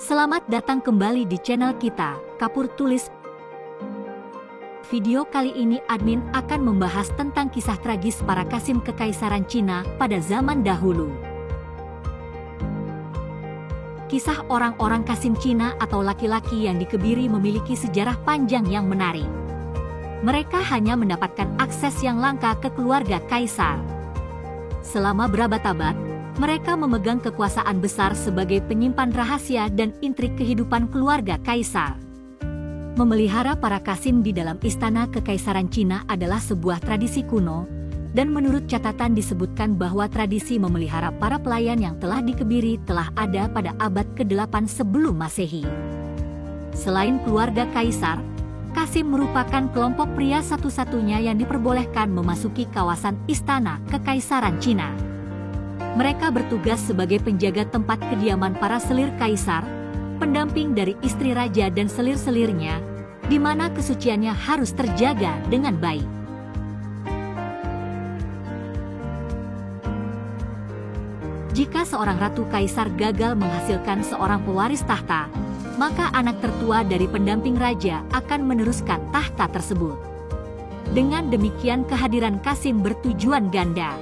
Selamat datang kembali di channel kita, Kapur Tulis. Video kali ini admin akan membahas tentang kisah tragis para Qasim Kekaisaran Cina pada zaman dahulu. Kisah orang-orang Qasim Cina atau laki-laki yang dikebiri memiliki sejarah panjang yang menarik. Mereka hanya mendapatkan akses yang langka ke keluarga kaisar. Selama berabad-abad, mereka memegang kekuasaan besar sebagai penyimpan rahasia dan intrik kehidupan keluarga kaisar. Memelihara para Qasim di dalam istana kekaisaran Cina adalah sebuah tradisi kuno, dan menurut catatan disebutkan bahwa tradisi memelihara para pelayan yang telah dikebiri telah ada pada abad ke-8 sebelum Masehi. Selain keluarga kaisar, Qasim merupakan kelompok pria satu-satunya yang diperbolehkan memasuki kawasan istana kekaisaran Cina. Mereka bertugas sebagai penjaga tempat kediaman para selir kaisar, pendamping dari istri raja dan selir-selirnya, di mana kesuciannya harus terjaga dengan baik. Jika seorang ratu kaisar gagal menghasilkan seorang pewaris tahta, maka anak tertua dari pendamping raja akan meneruskan tahta tersebut. Dengan demikian kehadiran Qasim bertujuan ganda,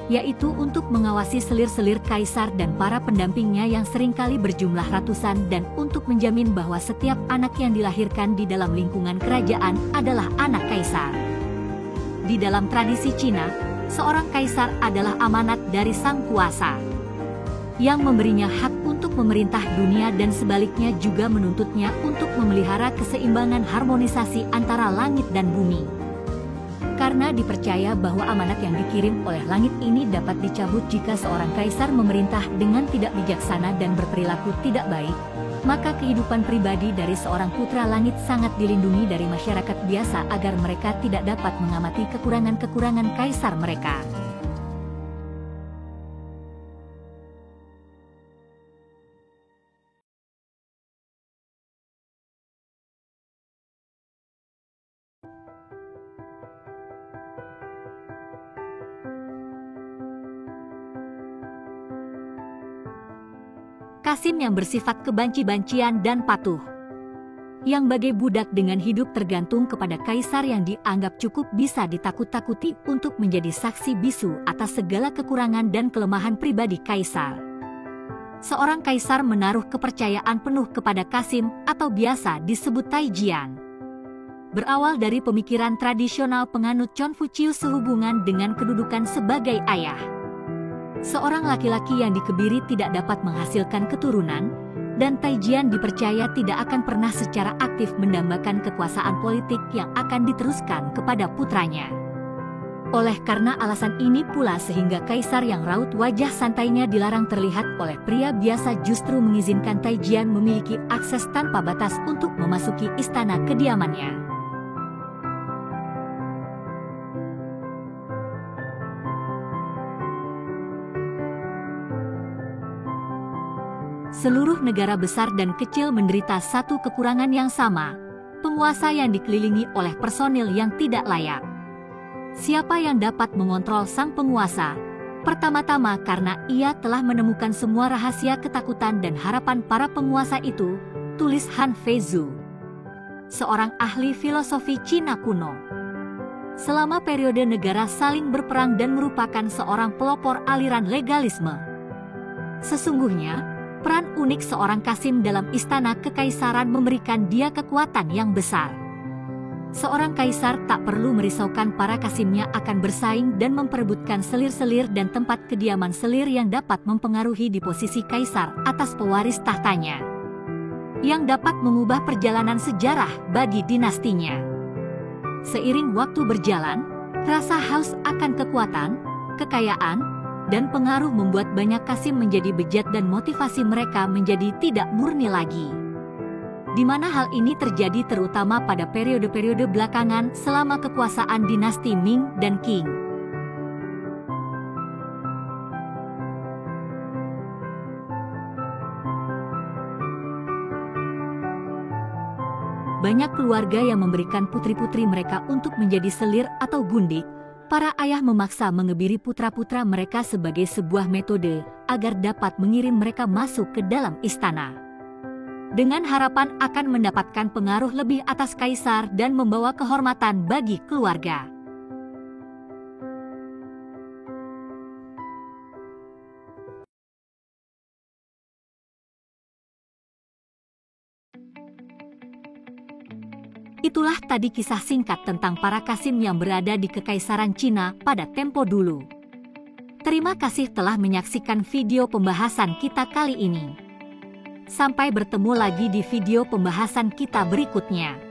yaitu untuk mengawasi selir-selir kaisar dan para pendampingnya yang seringkali berjumlah ratusan dan untuk menjamin bahwa setiap anak yang dilahirkan di dalam lingkungan kerajaan adalah anak kaisar. Di dalam tradisi Cina, seorang kaisar adalah amanat dari sang kuasa, yang memberinya hak untuk memerintah dunia dan sebaliknya juga menuntutnya untuk memelihara keseimbangan harmonisasi antara langit dan bumi. Karena dipercaya bahwa amanat yang dikirim oleh langit ini dapat dicabut jika seorang kaisar memerintah dengan tidak bijaksana dan berperilaku tidak baik, maka kehidupan pribadi dari seorang putra langit sangat dilindungi dari masyarakat biasa agar mereka tidak dapat mengamati kekurangan-kekurangan kaisar mereka. Qasim yang bersifat kebanci-bancian dan patuh, yang bagai budak dengan hidup tergantung kepada kaisar yang dianggap cukup bisa ditakut-takuti untuk menjadi saksi bisu atas segala kekurangan dan kelemahan pribadi kaisar. Seorang kaisar menaruh kepercayaan penuh kepada Qasim atau biasa disebut Taijian. Berawal dari pemikiran tradisional penganut Confucius sehubungan dengan kedudukan sebagai ayah. Seorang laki-laki yang dikebiri tidak dapat menghasilkan keturunan, dan Taijian dipercaya tidak akan pernah secara aktif mendambakan kekuasaan politik yang akan diteruskan kepada putranya. Oleh karena alasan ini pula sehingga kaisar yang raut wajah santainya dilarang terlihat oleh pria biasa justru mengizinkan Taijian memiliki akses tanpa batas untuk memasuki istana kediamannya. Seluruh negara besar dan kecil menderita satu kekurangan yang sama, penguasa yang dikelilingi oleh personil yang tidak layak. Siapa yang dapat mengontrol sang penguasa? Pertama-tama karena ia telah menemukan semua rahasia ketakutan dan harapan para penguasa itu, tulis Han Feizu, seorang ahli filosofi Cina kuno. Selama periode negara saling berperang dan merupakan seorang pelopor aliran legalisme. Sesungguhnya, peran unik seorang Qasim dalam istana kekaisaran memberikan dia kekuatan yang besar. Seorang kaisar tak perlu merisaukan para Qasimnya akan bersaing dan memperebutkan selir-selir dan tempat kediaman selir yang dapat mempengaruhi di posisi kaisar atas pewaris tahtanya, yang dapat mengubah perjalanan sejarah bagi dinastinya. Seiring waktu berjalan, rasa haus akan kekuatan, kekayaan, dan pengaruh membuat banyak Qasim menjadi bejat dan motivasi mereka menjadi tidak murni lagi. Di mana hal ini terjadi terutama pada periode-periode belakangan selama kekuasaan dinasti Ming dan Qing. Banyak keluarga yang memberikan putri-putri mereka untuk menjadi selir atau gundik. Para ayah memaksa mengebiri putra-putra mereka sebagai sebuah metode agar dapat mengirim mereka masuk ke dalam istana. dengan harapan akan mendapatkan pengaruh lebih atas kaisar dan membawa kehormatan bagi keluarga. Itulah tadi kisah singkat tentang para Kasim yang berada di Kekaisaran Cina pada tempo dulu. Terima kasih telah menyaksikan video pembahasan kita kali ini. Sampai bertemu lagi di video pembahasan kita berikutnya.